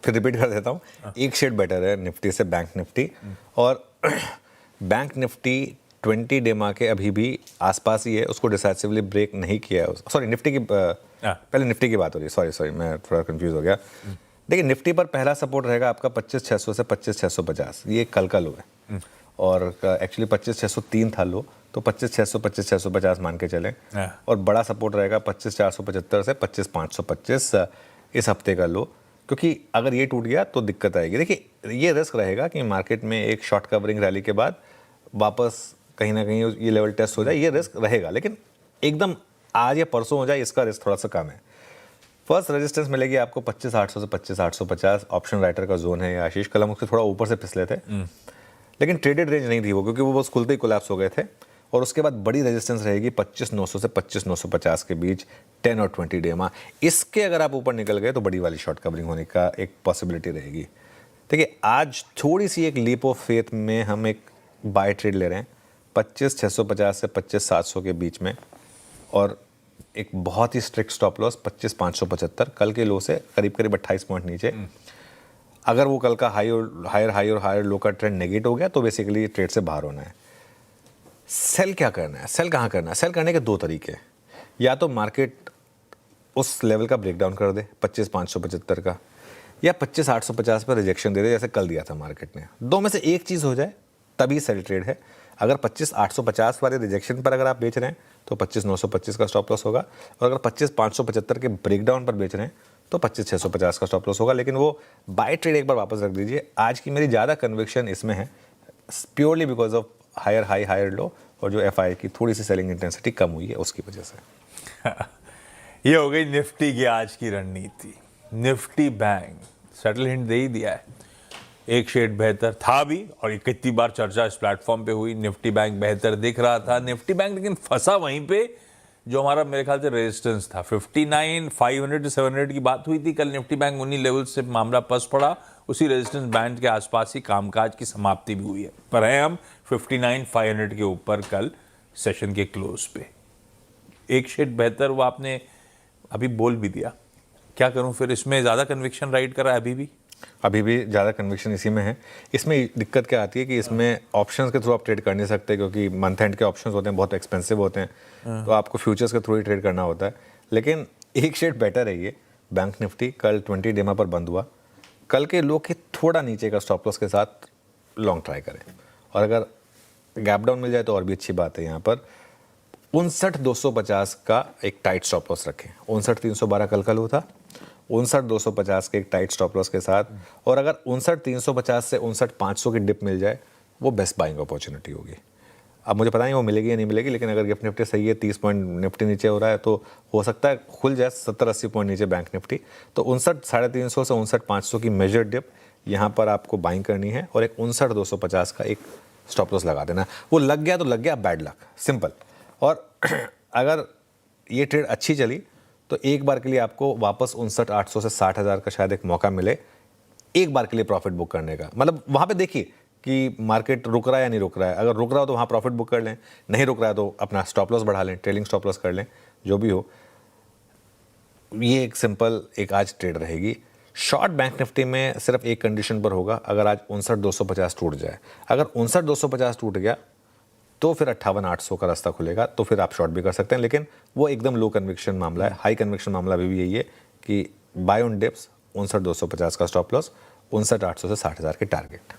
फिर रिपीट कर देता हूँ, एक शेड बेटर है निफ्टी से बैंक निफ्टी, और बैंक निफ्टी 20 डे माह के अभी भी आसपास ही है, उसको डिसाइसिवली ब्रेक नहीं किया है। सॉरी निफ्टी की पहले निफ्टी की बात हो रही है, सॉरी मैं थोड़ा कंफ्यूज हो गया। देखिए निफ्टी पर पहला सपोर्ट रहेगा आपका 25,600 से 25,650, ये कल का लो है, और एक्चुअली 25,603 था लो, तो 25,600 25,650 मान के चलें, और बड़ा सपोर्ट रहेगा 25,475 से 25,525 इस हफ्ते का लो, क्योंकि अगर ये टूट गया तो दिक्कत आएगी। देखिए ये रिस्क रहेगा कि मार्केट में एक शॉर्ट कवरिंग रैली के बाद वापस कहीं ना कहीं ये लेवल टेस्ट हो जाए, ये रिस्क रहेगा, लेकिन एकदम आज या परसों हो जाए इसका रिस्क थोड़ा सा कम है। फर्स्ट रेजिस्टेंस मिलेगी आपको 25,800 से 25,850, ऑप्शन राइटर का जोन है। आशीष कल हम उसके थोड़ा ऊपर से फिसले थे, लेकिन ट्रेडेड रेंज नहीं थी वो, क्योंकि वो बस खुलते ही कोलैप्स हो गए थे। और उसके बाद बड़ी रेजिस्टेंस रहेगी 25,900 से 25,950 के बीच 10 और 20 डे माह। इसके अगर आप ऊपर निकल गए तो बड़ी वाली शॉर्ट कवरिंग होने का एक पॉसिबिलिटी रहेगी। देखिए आज थोड़ी सी एक लीप ऑफ फेथ में हम एक बाय ट्रेड ले रहे हैं 25,650 से 25,700 के बीच में, और एक बहुत ही स्ट्रिक्ट स्टॉप लॉस 25,575 कल के लो से करीब करीब 28 पॉइंट नीचे। अगर वो कल का हायर लो का ट्रेंड नेगेट हो गया तो बेसिकली ट्रेड से बाहर होना है। सेल क्या करना है, सेल कहाँ करना है? सेल करने के दो तरीके, या तो मार्केट उस लेवल का ब्रेकडाउन कर दे 25,575 का, या 25,850 पर रिजेक्शन दे दे जैसे कल दिया था मार्केट ने। दो में से एक चीज़ हो जाए तभी सेल ट्रेड है। अगर 25,850 वाले रिजेक्शन पर अगर आप बेच रहे हैं तो 25,925 का स्टॉप लॉस होगा, और अगर 25,575 के ब्रेकडाउन पर बेच रहे हैं तो 25,650 का स्टॉप लॉस होगा। लेकिन वो बाय ट्रेड एक बार वापस रख दीजिए। आज की मेरी ज़्यादा कन्विक्शन इसमें है purely because of higher high higher low, और जो एफआई की थोड़ी सी सेलिंग इंटेंसिटी कम हुई है उसकी वजह से। ये हो गई निफ्टी की आज की रणनीति। निफ्टी बैंक सेटल हिंट दे ही दिया है, एक शेड बेहतर था भी, और ये कितनी बार चर्चा इस प्लेटफॉर्म पे हुई, निफ्टी बैंक बेहतर दिख रहा था। निफ्टी बैंक लेकिन फंसा वहीं पे जो हमारा मेरे ख्याल से रेजिस्टेंस था 59,500 से 700 की बात हुई थी कल। निफ्टी बैंक उन्हीं लेवल से मामला फंस पड़ा, उसी रेजिस्टेंस बैंड के आसपास ही कामकाज की समाप्ति भी हुई है। पर है हम 59,500 के ऊपर कल सेशन के क्लोज पे। एक शेड बेहतर वो आपने अभी बोल भी दिया, क्या करूं फिर? इसमें ज़्यादा कन्विक्शन राइड कर रहा है अभी भी ज़्यादा कन्विक्शन इसी में है। इसमें दिक्कत क्या आती है कि इसमें ऑप्शंस के थ्रू आप ट्रेड कर नहीं सकते, क्योंकि मंथ एंड के ऑप्शंस होते हैं, बहुत एक्सपेंसिव होते हैं, तो आपको फ्यूचर्स के थ्रू ही ट्रेड करना होता है। लेकिन एक शेड बेटर है ये बैंक निफ्टी। कल 20 डे माह पर बंद हुआ, कल के लो के थोड़ा नीचे का स्टॉप लॉस के साथ लॉन्ग ट्राई करें, और अगर गैप डाउन मिल जाए तो और भी अच्छी बात है। यहाँ पर 59,250 का एक टाइट स्टॉप लॉस रखें। 59,312 कल का लो था, 59,250 के एक टाइट स्टॉप लॉस के साथ, और अगर 59,350 से 59,500 की डिप मिल जाए वो बेस्ट बाइंग अपॉर्चुनिटी होगी। अब मुझे पता नहीं वो मिलेगी या नहीं मिलेगी, लेकिन अगर गिफ्ट निफ्टी सही है 30 पॉइंट निफ्टी नीचे हो रहा है तो हो सकता है खुल जाए 70-80 पॉइंट नीचे बैंक निफ्टी। तो 59,350 से 59,500 की मेजर डिप यहाँ पर आपको बाइंग करनी है, और एक 59,250 का एक स्टॉप लॉस लगा देना। वो लग गया तो लग गया, बैड लक, सिंपल। और अगर ये ट्रेड अच्छी चली तो एक बार के लिए आपको वापस 59,800 से 60,000 का शायद एक मौका मिले एक बार के लिए प्रॉफिट बुक करने का। मतलब वहाँ पे देखिए कि मार्केट रुक रहा है या नहीं रुक रहा है। अगर रुक रहा हो तो वहाँ प्रॉफिट बुक कर लें, नहीं रुक रहा है तो अपना स्टॉप लॉस बढ़ा लें, ट्रेलिंग स्टॉप लॉस कर लें, जो भी हो। ये एक सिंपल एक आज ट्रेड रहेगी। शॉर्ट बैंक निफ्टी में सिर्फ एक कंडीशन पर होगा, अगर आज 59,250 टूट जाए। अगर 59,250 टूट गया तो फिर 58,800 का रास्ता खुलेगा, तो फिर आप शॉर्ट भी कर सकते हैं। लेकिन वो एकदम लो कन्विक्शन मामला है। हाई कन्विक्शन मामला अभी भी यही है कि बाय ऑन डिप्स 59,250 का स्टॉप लॉस, 59,800 से 60,000 के टारगेट।